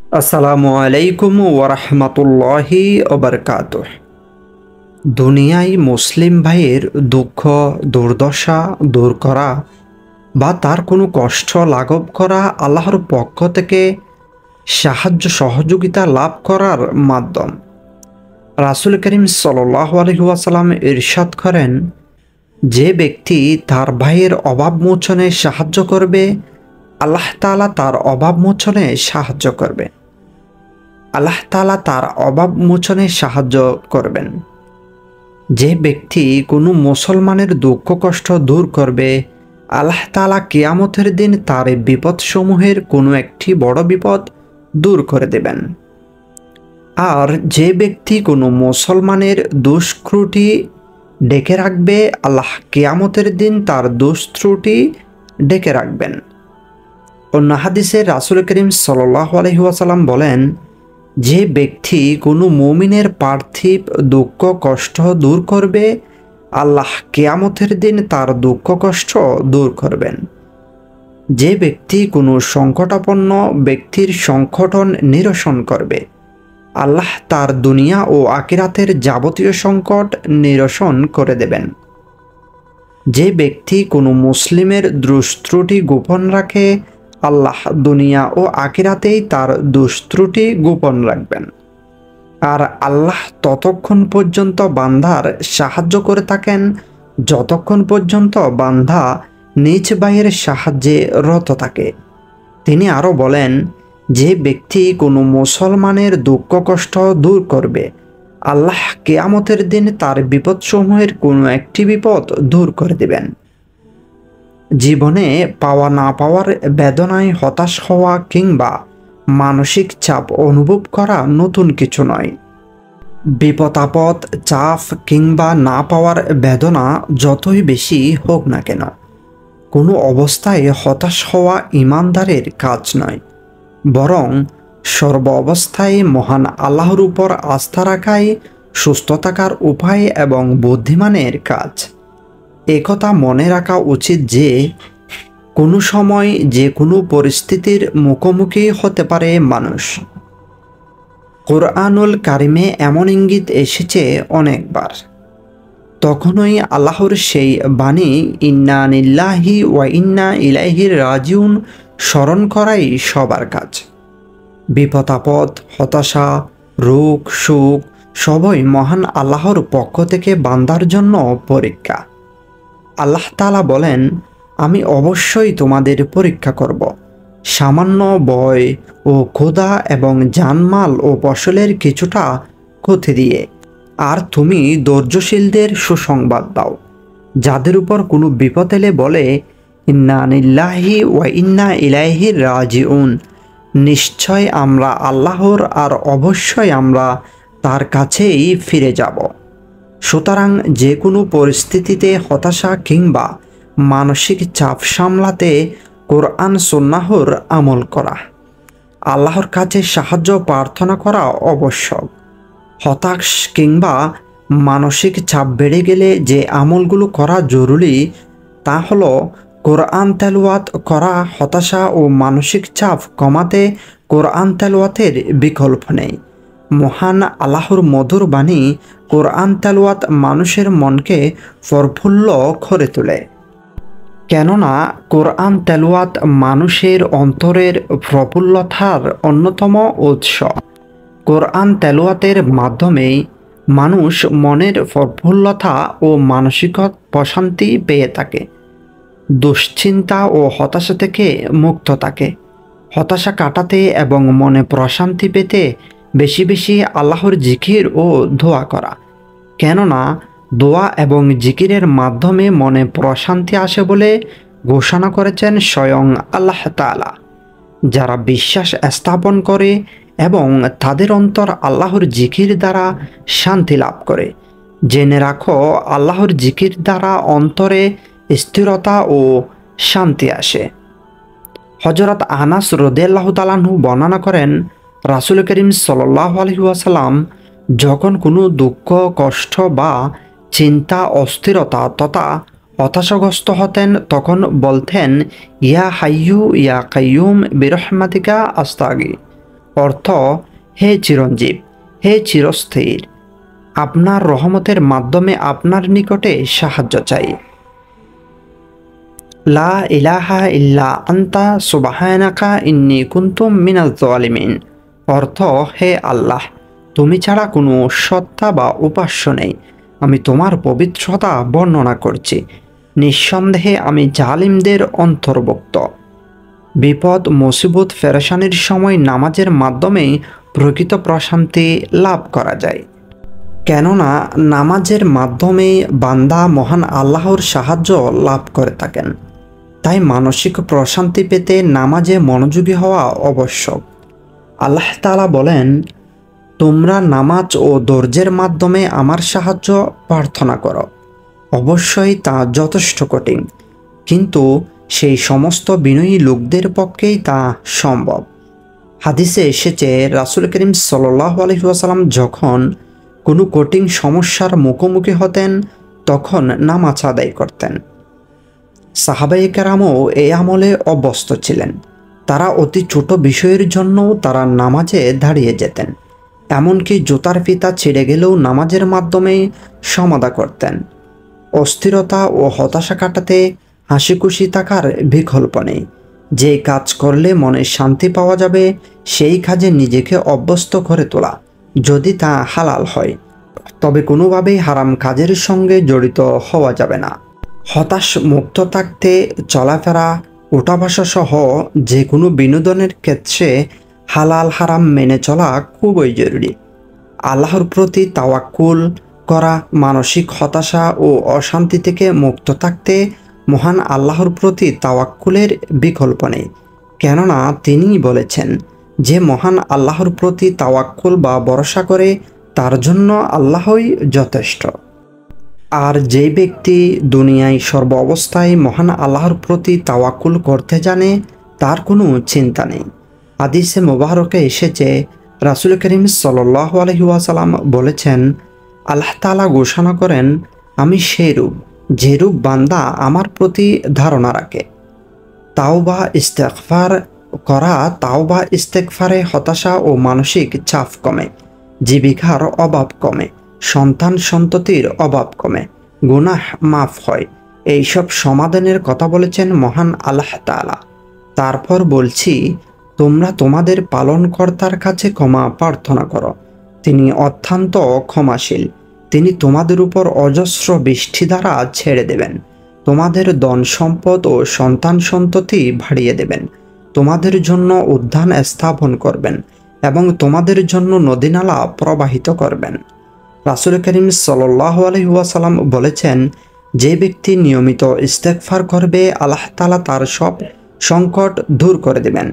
আসসালামু আলাইকুম ওরহমতুল্লাহি ওবরকাতুহ। দুনিয়ায় মুসলিম ভাইয়ের দুঃখ দুর্দশা দূর করা বা তার কোনো কষ্ট লাঘব করা আল্লাহর পক্ষ থেকে সাহায্য সহযোগিতা লাভ করার মাধ্যম। রাসূল করিম সাল্লাল্লাহু আলাইহি ওয়াসাল্লাম ইরশাদ করেন, যে ব্যক্তি তার ভাইয়ের অভাব মোচনে সাহায্য করবে, আল্লাহ তাআলা তার অভাব মোচনে সাহায্য করবে। আল্লাহ তাআলা তার অভাব মোচনে সাহায্য করবেন। যে ব্যক্তি কোনো মুসলমানের দুঃখ কষ্ট দূর করবে, আল্লাহ তাআলা কিয়ামতের দিন তার বিপদসমূহের কোনো একটি বড় বিপদ দূর করে দেবেন। আর যে ব্যক্তি কোনো মুসলমানের দুষ্ত্রুটি ডেকে রাখবে, আল্লাহ কিয়ামতের দিন তার দুষ্ত্রুটি ডেকে রাখবেন। অন্য হাদিসে রাসূল করিম সাল্লাল্লাহু আলাইহি ওয়াসাল্লাম বলেন, যে ব্যক্তি কোনো মুমিনের পার্থিব দুঃখ কষ্ট দূর করবে, আল্লাহ কিয়ামতের দিন তার দুঃখ কষ্ট দূর করবেন। যে ব্যক্তি কোনো সংকটাপন্ন ব্যক্তির সংকটন নিরসন করবে, আল্লাহ তার দুনিয়া ও আখিরাতের যাবতীয় সংকট নিরসন করে দেবেন। যে ব্যক্তি কোনো মুসলিমের দুষ্ত্রুটি গোপন রাখে, আল্লাহ দুনিয়া ও আখিরাতেই তার দুষ্ত্রুটি গোপন রাখবেন। আর আল্লাহ ততক্ষণ পর্যন্ত বান্দার সাহায্য করে থাকেন যতক্ষণ পর্যন্ত বান্দা নিজ ভাইয়ের সাহায্যে রত থাকে। তিনি আরও বলেন, যে ব্যক্তি কোনো মুসলমানের দুঃখ কষ্ট দূর করবে, আল্লাহ কিয়ামতের দিন তার বিপদসমূহের কোনো একটি বিপদ দূর করে দেবেন। জীবনে পাওয়া না পাওয়ার বেদনায় হতাশ হওয়া কিংবা মানসিক চাপ অনুভব করা নতুন কিছু নয়। বিপদ আপদ চাপ কিংবা না পাওয়ার বেদনা যতই বেশি হোক না কেন, কোনো অবস্থায় হতাশ হওয়া ঈমানদারের কাজ নয়, বরং সর্ব অবস্থায় মহান আল্লাহর উপর আস্থা রাখাই সুস্থ থাকার উপায় এবং বুদ্ধিমানের কাজ। একথা মনে রাখা উচিত যে কোনো সময় যে কোনো পরিস্থিতির মুখোমুখি হতে পারে মানুষ। কোরআনুল কারিমে এমন ইঙ্গিত এসেছে অনেকবার। তখনই আল্লাহর সেই বাণী ইন্না লিল্লাহি ওয়া ইন্না ইলাইহি রাজিউন স্মরণ করাই সবার কাজ। বিপদ আপদ হতাশা রোগ সুখ সবই মহান আল্লাহর পক্ষ থেকে বান্দার জন্য পরীক্ষা। আল্লাহ তাআলা বলেন, আমি অবশ্যই তোমাদের পরীক্ষা করব, সামান্য ভয় ও ক্ষুধা এবং জানমাল ও ফসলের কিছুটা ক্ষতি দিয়ে। আর তুমি ধৈর্যশীলদের সুসংবাদ দাও, যাদের উপর কোনো বিপদ এলে বলে ইন্না লিল্লাহি ওয়া ইন্না ইলাইহি রাজিউন, নিশ্চয় আমরা আল্লাহর আর অবশ্যই আমরা তার কাছেই ফিরে যাব। সুতরাং যে কোনো পরিস্থিতিতে হতাশা কিংবা মানসিক চাপ সামলাতে কোরআন সুন্নাহর আমল করা, আল্লাহর কাছে সাহায্য প্রার্থনা করা আবশ্যক। হতাশ কিংবা মানসিক চাপ বেড়ে গেলে যে আমলগুলো করা জরুরি তা হলো কোরআন তেলাওয়াত করা। হতাশা ও মানসিক চাপ কমাতে কোরআন তেলাওয়াতের বিকল্প নেই। মহান আল্লাহর মধুর বাণী কোরআন তেলাওয়াত মানুষের মনকে প্রফুল্ল করে তোলে। কেননা কোরআন তেলাওয়াত মানুষের অন্তরের প্রফুল্লতার অন্যতম উৎস। কোরআন তেলাওয়াতের মাধ্যমেই মানুষ মনের প্রফুল্লতা ও মানসিক প্রশান্তি পেয়ে থাকে, দুশ্চিন্তা ও হতাশা থেকে মুক্ত থাকে। হতাশা কাটাতে এবং মনে প্রশান্তি পেতে বেশি বেশি আল্লাহর জিকির ও দোয়া করা। কেননা দোয়া এবং জিকিরের মাধ্যমে মনে প্রশান্তি আসে বলে ঘোষণা করেছেন স্বয়ং আল্লাহ তাআলা। যারা বিশ্বাস স্থাপন করে এবং তাদের অন্তর আল্লাহর জিকির দ্বারা শান্তি লাভ করে, জেনে রাখো আল্লাহর জিকির দ্বারা অন্তরে স্থিরতা ও শান্তি আসে। হযরত আনাস রাদিয়াল্লাহু তাআলা আনহু বর্ণনা করেন, রাসূল করিম সাল্লাল্লাহু আলাইহি ওয়াসাল্লাম যখন কোনো দুঃখ কষ্ট বা চিন্তা অস্থিরতা তথা হতাশাগ্রস্ত হতেন তখন বলতেন, ইয়া হাইয়ু ইয়া কাইয়ুম বিরহমাতিকা আস্তাগি, অর্থ হে চিরঞ্জীব, হে চিরস্থির, আপনার রহমতের মাধ্যমে আপনার নিকটে সাহায্য চাই। লা ইলাহা ইল্লা আনতা সুবহানাকা ইন্নী কুনতু মিনাজ জালিমিন। অর্থ হে আল্লাহ, তুমি ছাড়া কোনো সত্তা বা উপাস্য নেই, আমি তোমার পবিত্রতা বর্ণনা করছি, নিঃসন্দেহে আমি জালিমদের অন্তর্ভুক্ত। বিপদ মুসিবত পেরেশানির সময় নামাজের মাধ্যমেই প্রকৃত প্রশান্তি লাভ করা যায়। কেননা নামাজের মাধ্যমে বান্দা মহান আল্লাহর সাহায্য লাভ করে থাকেন। তাই মানসিক প্রশান্তি পেতে নামাজে মনোযোগী হওয়া আবশ্যক। আল্লাহ তাআলা বলেন, তোমরা নামাজ ও ধৈর্যের মাধ্যমে আমার সাহায্য প্রার্থনা করো, অবশ্যই তা যথেষ্ট কঠিন, কিন্তু সেই সমস্ত বিনয়ী লোকদের পক্ষেই তা সম্ভব। হাদিসে এসেছে, রাসূল করিম সাল্লাল্লাহু আলাইহি ওয়াসাল্লাম যখন কোনো কঠিন সমস্যার মুখোমুখি হতেন তখন নামাজ আদায় করতেন। সাহাবায়ে কেরামও এই আমলে অভ্যস্ত ছিলেন। তারা অতি ছোট বিষয়ের জন্যও তারা নামাজে দাঁড়িয়ে যেতেন, এমনকি জুতার ফিতা ছিঁড়ে গেলেও নামাজের মাধ্যমেই সমাধা করতেন। অস্থিরতা ও হতাশা কাটাতে হাসি খুশি থাকার বিকল্প নেই। যে কাজ করলে মনে শান্তি পাওয়া যাবে সেই কাজে নিজেকে অভ্যস্ত করে তোলা, যদি তা হালাল হয়, তবে কোনোভাবেই হারাম কাজের সঙ্গে জড়িত হওয়া যাবে না। হতাশ মুক্ত থাকতে চলাফেরা, ওঠা বসা সহ যে কোনো বিনোদনের ক্ষেত্রে হালাল হারাম মেনে চলা খুবই জরুরি। আল্লাহর প্রতি তাওয়াক্কুল করা, মানসিক হতাশা ও অশান্তি থেকে মুক্ত থাকতে মহান আল্লাহর প্রতি তাওয়াক্কুলের বিকল্প নেই। কেননা তিনিই বলেছেন যে মহান আল্লাহর প্রতি তাওয়াক্কুল বা ভরসা করে তার জন্য আল্লাহই যথেষ্ট। আর যে ব্যক্তি দুনিয়ায় সর্ব অবস্থায় মহান আল্লাহর প্রতি তাওয়াক্কুল করতে জানে তার কোনো চিন্তা নেই। হাদিসে মুবারকে এসেছে, রাসূল করিম সাল্লাল্লাহু আলাইহি ওয়াসাল্লাম বলেছেন, আল্লাহ তাআলা ঘোষণা করেন, আমি সেই রূপ যে রূপ বান্দা আমার প্রতি ধারণা রাখে। তাওবা ইস্তেগফার করা, তাওবা ইস্তেগফারে হতাশা ও মানসিক চাপ কমে, জীবিকার অভাব কমে, সন্তান সন্ততির অভাব কমে, গুনাহ মাফ হয়। এইসব সমাধানের কথা বলেছেন মহান আল্লাহ তাআলা। তারপর বলছি, তোমরা তোমাদের পালনকর্তার কাছে ক্ষমা প্রার্থনা করো, তিনি অত্যন্ত ক্ষমাশীল। তিনি তোমাদের উপর অজস্র বৃষ্টি দ্বারা ছেড়ে দেবেন, তোমাদের ধন সম্পদ ও সন্তান সন্ততি বাড়িয়ে দেবেন, তোমাদের জন্য উদ্যান স্থাপন করবেন এবং তোমাদের জন্য নদীনালা প্রবাহিত করবেন। রাসূল করিম সাল্লাল্লাহু আলাইহি ওয়াসাল্লাম বলেছেন, যে ব্যক্তি নিয়মিত ইস্তেগফার করবে আল্লাহ তাআলা তার সব সংকট দূর করে দেবেন,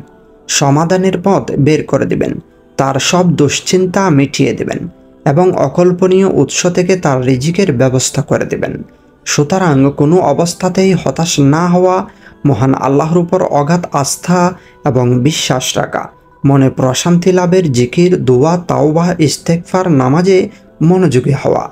সমাধানের পথ বের করে দেবেন, তার সব দুশ্চিন্তা মিটিয়ে দেবেন এবং অকল্পনীয় উৎস থেকে তার রিজিকের ব্যবস্থা করে দেবেন। সুতরাং কোনো অবস্থাতেই হতাশ না হওয়া, মহান আল্লাহর উপর অগাধ আস্থা এবং বিশ্বাস রাখা, মনে প্রশান্তি লাভের জিকির, দোয়া, তাওবা, ইস্তেগফার, নামাজে মনোযোগী হওয়া।